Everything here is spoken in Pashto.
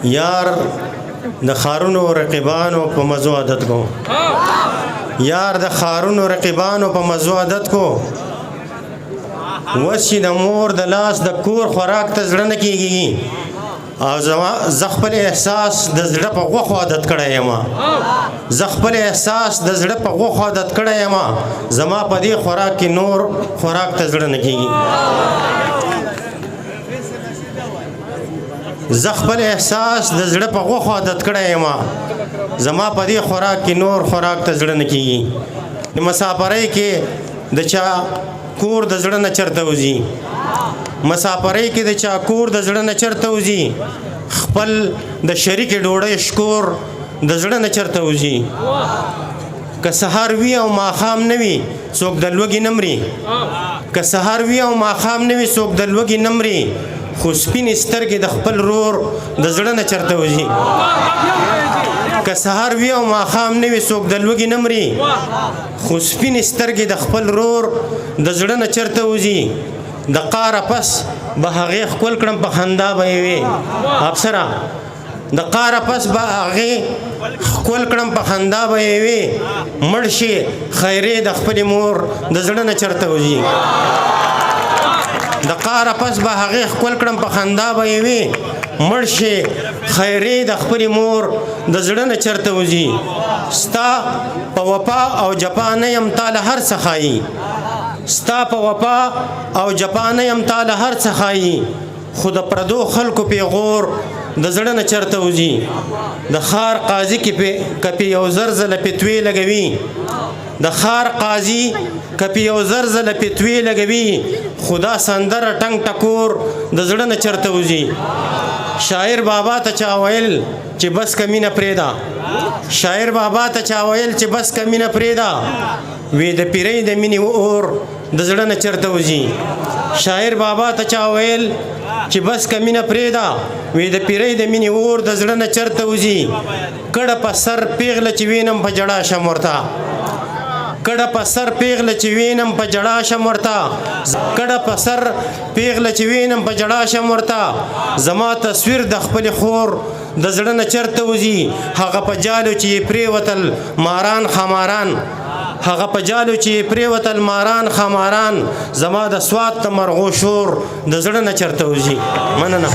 यार د خارونو رقیبانو په مزو عادت کو یار د خارونو رقیبانو په مزو عادت کو وسی د مور د لاس د کور خوراک ته زړه نه کیږي او زه خپل احساس د زړه په غوښو عادت کړی یم زه خپل احساس د زړه په غوښو عادت کړی یم زما په دې خوراک کې نور خوراک ته زړه نه کیږي زه خپل احساس د زړه په غوښو عادت کړی یم زما په دې خوراک کې نور خوراک ته زړه نه کیږي د مسافرۍ کې د چا کور د زړه نه چرته وځي مسافرۍ کې د چا کور د زړه نه چرته وځي خپل د شریک ډوډۍ شکور د زړه نه چرته وځي که سهار وي او ماښام نه وي څوک د لوږې نه مري که سهار وي او ماښام نه وي څوک د لوږې نه مري خو سپینې سترګې د خپل رور د زړه نه چرته وځي که سهار وي او ماښام نه وي څوک د لوږې نه مري خو سپینې سترګې د خپل رور د زړه نه چرته وځي د قاره پس به هغې ښکل کړم په خندا به یې وې افسره د قاره پس به هغې ښکل کړم په خندا به یې وې مړ شي خیرې د خپلې مور د زړه نه چرته وځي د قاره پس به هغې ښکل کړم په خندا به یې وې مړ شي خیرې د خپلې مور د زړه نه چرته وځي ستا په وفا او جفا نه یم تاله هر څه ښایي ستا په وفا او جفا نه یم تاله هر څه ښایي خو د پردو خلکو پیغور د زړه نه چرته وځي د ښار قاضي کپې یو زر ځله فتوې لګوي د ښار قاضي کپې یو زر ځله فتوې لګوي خو دا سندره ټنګ ټکور د زړه نه چرته وځي شاعر بابا ته چا ویل چې بس کمینه پرېږده شاعر بابا ته چا ویل چې بس کمینه پرېږده وی د پیرۍ د مینې اور د زړه نه چرته وځي شاعر بابا ته چا ویل چې بس کمینه پرېږده وی د پیرۍ د مینې اور د زړه نه چرته وځي کډه په سر پیغله چې وینم په جړا شم ورته کډه په سر پیغله چې وینم په جړا شم ورته کډه په سر پیغله چې وینم په جړا شم ورته زما تصویر د خپلې خور د زړه نه چرته وځي هغه په جالو چې یې پرېوتل ماران خماران هغه په جالو چې یې پرېوتل ماران خماران زما د سوات د مرغو شور د زړه نه چرته وځي مننه